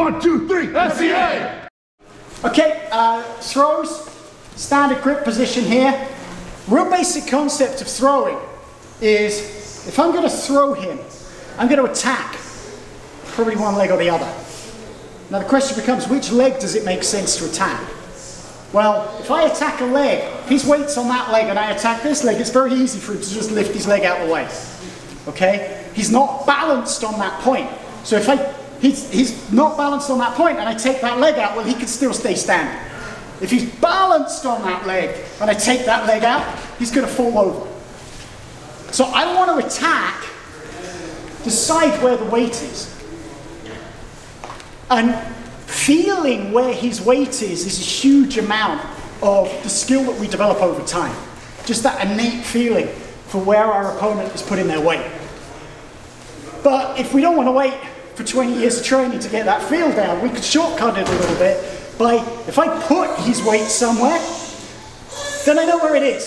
1, 2, 3, FCA! Okay, throws, standard grip position here. Real basic concept of throwing is, if I'm going to throw him, I'm going to attack probably one leg or the other. Now the question becomes, which leg does it make sense to attack? Well, if I attack a leg, if his weight's on that leg and I attack this leg, it's very easy for him to just lift his leg out of the way. Okay? He's not balanced on that point. So if he's not balanced on that point and I take that leg out, well, he can still stay standing. If he's balanced on that leg and I take that leg out, he's going to fall over. So I want to attack, decide where the weight is. And feeling where his weight is a huge amount of the skill that we develop over time. Just that innate feeling for where our opponent is putting their weight. But if we don't want to wait for 20 years of training to get that feel down, we could shortcut it a little bit by, if I put his weight somewhere, then I know where it is.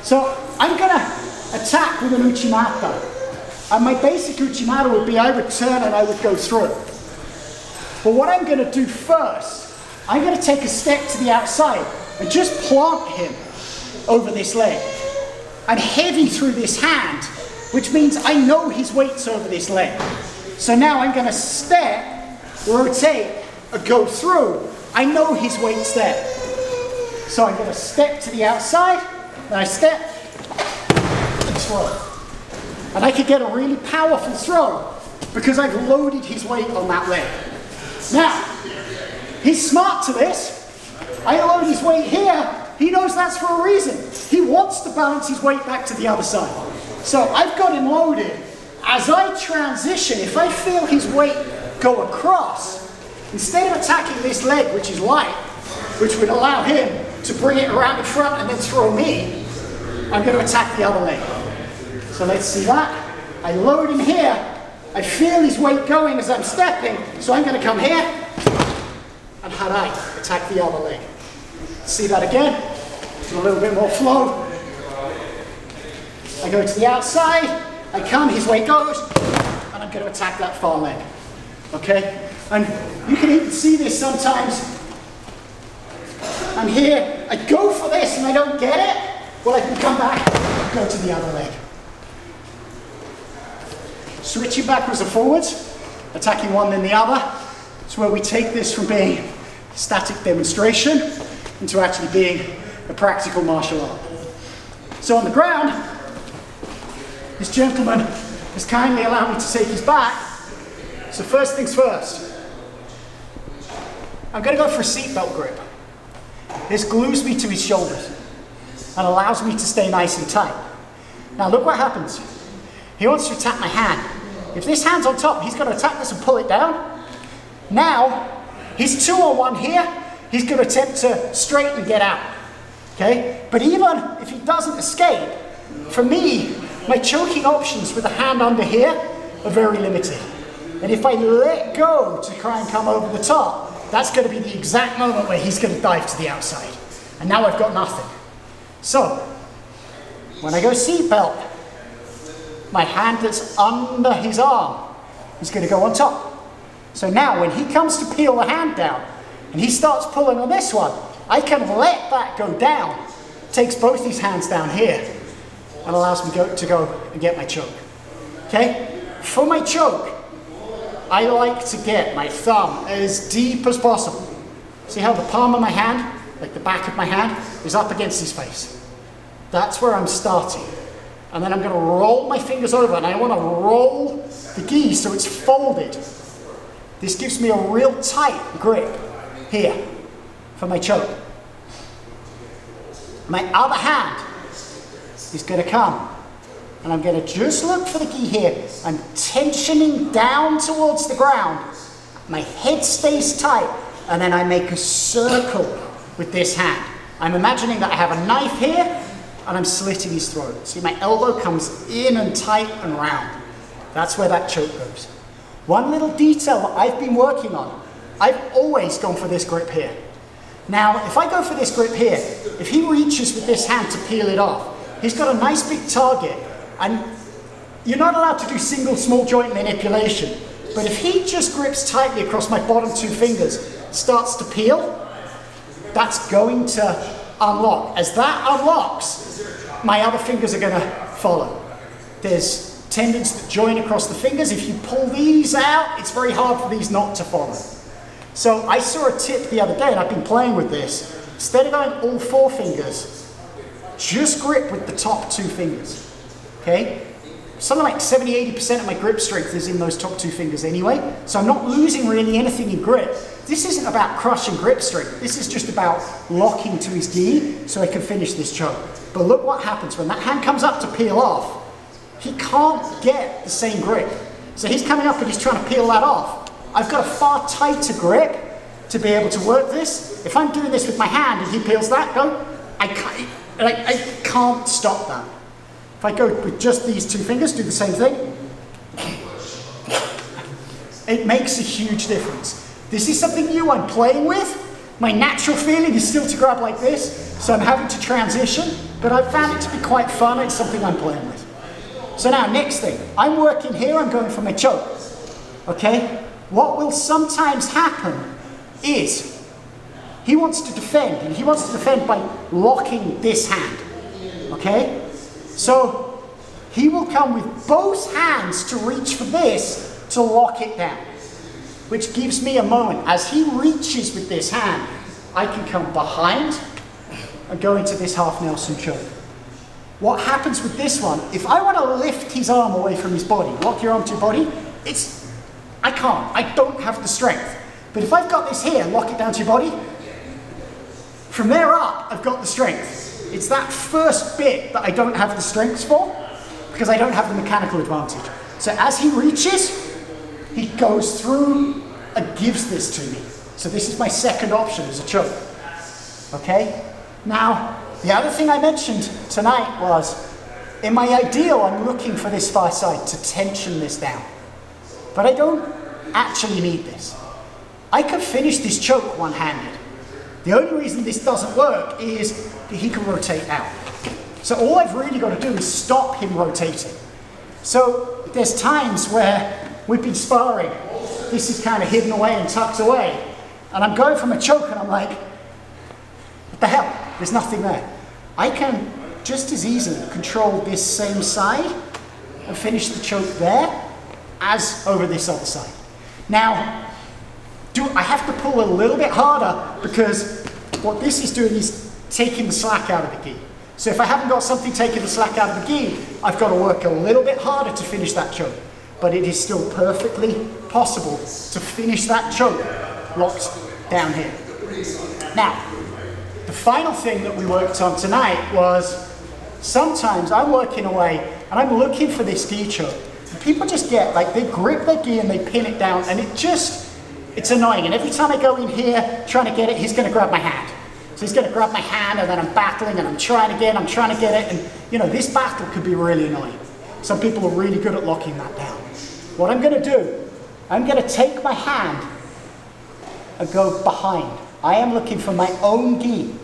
So I'm going to attack with an Uchi-mata. And my basic Uchi-mata would be I would turn and I would go through. But what I'm going to do first, I'm going to take a step to the outside and just plant him over this leg. I'm heavy through this hand, which means I know his weight's over this leg. So now I'm going to step, rotate, and go through. I know his weight's there. So I'm going to step to the outside, then I step, and throw. And I could get a really powerful throw because I've loaded his weight on that leg. Now, he's smart to this. I load his weight here. He knows that's for a reason. He wants to balance his weight back to the other side. So I've got him loaded. As I transition, if I feel his weight go across, instead of attacking this leg, which is light, which would allow him to bring it around the front and then throw me, I'm going to attack the other leg. So let's see that. I load him here. I feel his weight going as I'm stepping, so I'm going to come here and harai, attack the other leg. See that again? Do a little bit more flow. I go to the outside, I come, his weight goes, and I'm going to attack that far leg. Okay? And you can even see this sometimes. I'm here, I go for this and I don't get it. Well, I can come back and go to the other leg. Switching backwards and forwards, attacking one then the other. It's where we take this from being a static demonstration into actually being a practical martial art. So on the ground, this gentleman has kindly allowed me to take his back. So first things first, I'm going to go for a seatbelt grip. This glues me to his shoulders and allows me to stay nice and tight. Now look what happens. He wants to attack my hand. If this hand's on top, he's going to attack this and pull it down. Now, he's 2-on-1 here. He's going to attempt to straighten and get out. Okay? But even if he doesn't escape, for me, my choking options with the hand under here are very limited. And if I let go to try and come over the top, that's going to be the exact moment where he's going to dive to the outside. And now I've got nothing. So, when I go seatbelt, my hand that's under his arm is going to go on top. So now when he comes to peel the hand down and he starts pulling on this one, I can let that go down, takes both these hands down here and allows me to go and get my choke. Okay? For my choke, I like to get my thumb as deep as possible. See how the palm of my hand, like the back of my hand, is up against his face. That's where I'm starting. And then I'm going to roll my fingers over, and I want to roll the gi so it's folded. This gives me a real tight grip here for my choke. My other hand is going to come, and I'm going to just look for the gi here. I'm tensioning down towards the ground. My head stays tight, and then I make a circle with this hand. I'm imagining that I have a knife here, and I'm slitting his throat. See, my elbow comes in and tight and round. That's where that choke goes. One little detail that I've been working on, I've always gone for this grip here. Now, if I go for this grip here, if he reaches with this hand to peel it off, he's got a nice big target, and you're not allowed to do single small joint manipulation. But if he just grips tightly across my bottom two fingers, starts to peel, that's going to unlock. As that unlocks, my other fingers are going to follow. There's tendons that join across the fingers. If you pull these out, it's very hard for these not to follow. So I saw a tip the other day, and I've been playing with this. Instead of going all four fingers, just grip with the top two fingers, okay? Something like 70–80% of my grip strength is in those top two fingers anyway, so I'm not losing really anything in grip. This isn't about crushing grip strength. This is just about locking to his gi so I can finish this choke. But look what happens when that hand comes up to peel off. He can't get the same grip. So he's coming up and he's trying to peel that off. I've got a far tighter grip to be able to work this. If I'm doing this with my hand and he peels that, I can't stop that. If I go with just these two fingers, do the same thing. It makes a huge difference. This is something new I'm playing with. My natural feeling is still to grab like this, so I'm having to transition, but I've found it to be quite fun. It's something I'm playing with. So now, next thing, I'm working here, I'm going for my choke, okay? What will sometimes happen is he wants to defend, and he wants to defend by locking this hand, okay? So he will come with both hands to reach for this to lock it down, which gives me a moment. As he reaches with this hand, I can come behind and go into this half Nelson choke. What happens with this one, if I want to lift his arm away from his body, lock your arm to your body, I can't, I don't have the strength. But if I've got this here, lock it down to your body, from there up, I've got the strength. It's that first bit that I don't have the strength for, because I don't have the mechanical advantage. So as he reaches, he goes through and gives this to me. So this is my second option as a choke, okay? Now, the other thing I mentioned tonight was, in my ideal, I'm looking for this far side to tension this down. But I don't actually need this. I could finish this choke one-handed. The only reason this doesn't work is that he can rotate out. So all I've really got to do is stop him rotating. So there's times where we've been sparring, this is kind of hidden away and tucked away, and I'm going from a choke and I'm like, what the hell? There's nothing there. I can just as easily control this same side and finish the choke there as over this other side. Now, I have to pull a little bit harder because what this is doing is taking the slack out of the gi. So if I haven't got something taking the slack out of the gi, I've got to work a little bit harder to finish that choke. But it is still perfectly possible to finish that choke locked down here. Now, the final thing that we worked on tonight was sometimes I'm working away and I'm looking for this gi choke. And people just get, like, they grip their gi and they pin it down, and it's annoying. And every time I go in here trying to get it, he's going to grab my hand. So he's going to grab my hand, and then I'm battling and I'm trying to get it. And, you know, this battle could be really annoying. Some people are really good at locking that down. What I'm going to do, I'm going to take my hand and go behind. I am looking for my own gi.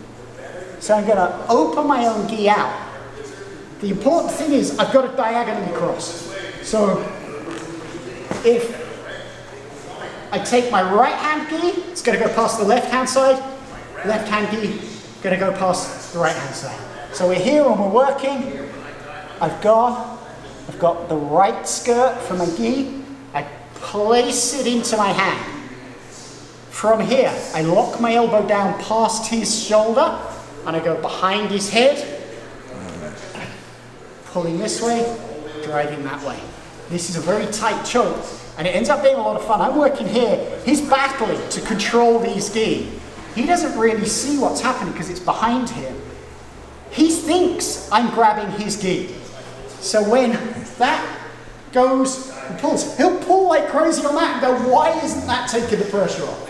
So I'm going to open my own gi out. The important thing is I've got to diagonally cross. So if I take my right hand gi, it's going to go past the left hand side. Left hand gi, going to go past the right hand side. So we're here and we're working. I've got the right skirt from my gi. I place it into my hand. From here, I lock my elbow down past his shoulder and I go behind his head, pulling this way, driving that way. This is a very tight choke and it ends up being a lot of fun. I'm working here, he's battling to control these gi. He doesn't really see what's happening because it's behind him. He thinks I'm grabbing his gi. So when that goes and pulls, he'll pull like crazy on that and go, why isn't that taking the pressure off?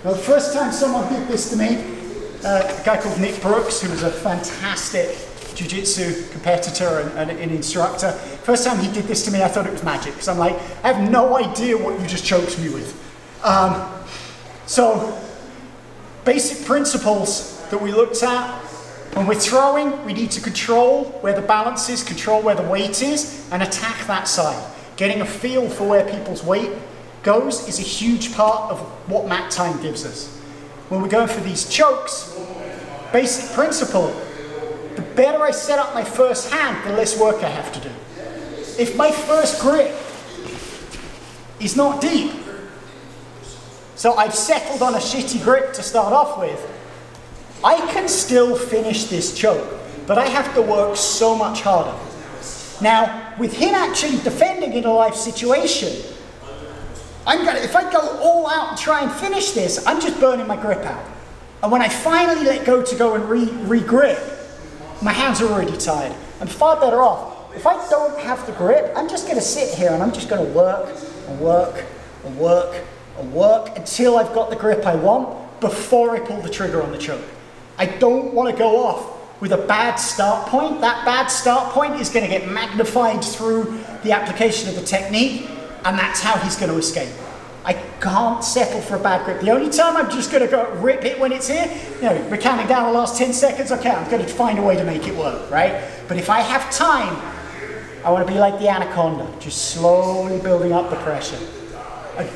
Well, the first time someone did this to me, a guy called Nick Brooks, who was a fantastic Jiu-Jitsu competitor and an instructor. First time he did this to me, I thought it was magic, because I'm like, I have no idea what you just choked me with. So, basic principles that we looked at. When we're throwing, we need to control where the balance is, control where the weight is, and attack that side. Getting a feel for where people's weight goes is a huge part of what mat time gives us. When we're going for these chokes, basic principle, the better I set up my first hand, the less work I have to do. If my first grip is not deep, so I've settled on a shitty grip to start off with, I can still finish this choke, but I have to work so much harder. Now, with him actually defending in a live situation, if I go all out and try and finish this, I'm just burning my grip out. And when I finally let go to go and re-grip, my hands are already tired. I'm far better off. If I don't have the grip, I'm just going to sit here and I'm just going to work and work and work and work until I've got the grip I want before I pull the trigger on the choke. I don't want to go off with a bad start point. That bad start point is going to get magnified through the application of the technique, and that's how he's going to escape. I can't settle for a bad grip. The only time I'm just going to go rip it when it's here, you know, we're counting down the last 10 seconds, okay, I'm going to find a way to make it work, right? But if I have time, I want to be like the anaconda, just slowly building up the pressure.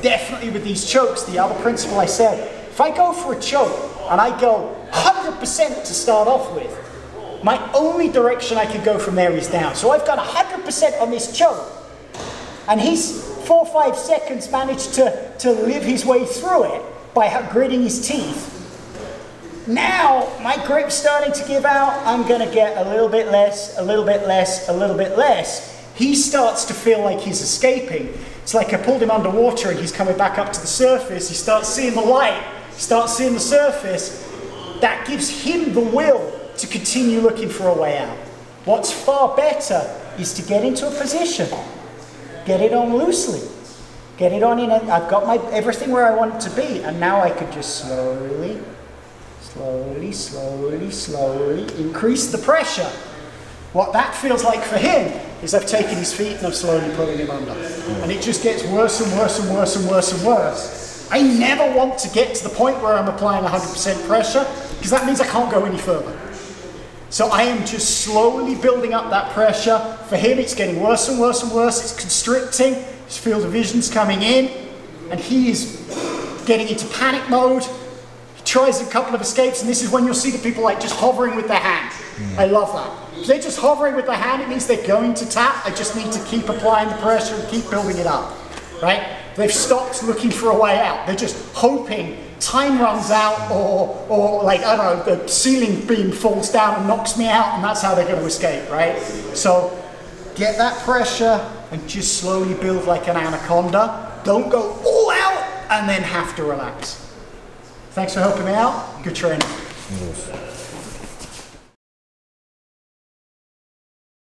Definitely with these chokes, the other principle I said, if I go for a choke and I go 100% to start off with, my only direction I can go from there is down. So I've got 100% on this choke, and he's 4 or 5 seconds managed to live his way through it by gritting his teeth. Now my grip's starting to give out, I'm going to get a little bit less, a little bit less, a little bit less. He starts to feel like he's escaping. It's like I pulled him underwater and he's coming back up to the surface. He starts seeing the light, he starts seeing the surface. That gives him the will to continue looking for a way out. What's far better is to get into a position, get it on loosely, get it on in I've got everything where I want it to be, and now I could just slowly increase the pressure. What that feels like for him is I've taken his feet and I'm slowly pulling him under. And it just gets worse and worse and worse and worse and worse. I never want to get to the point where I'm applying 100% pressure, because that means I can't go any further. So I am just slowly building up that pressure. For him, it's getting worse and worse and worse. It's constricting. His field of vision's coming in, and he is getting into panic mode. He tries a couple of escapes, and this is when you'll see the people like just hovering with their hand. I love that. If they're just hovering with their hand, it means they're going to tap. I just need to keep applying the pressure and keep building it up, right? They've stopped looking for a way out. They're just hoping time runs out, or like, I don't know, the ceiling beam falls down and knocks me out, and that's how they're going to escape, right? So get that pressure and just slowly build like an anaconda. Don't go all out and then have to relax. Thanks for helping me out. Good training.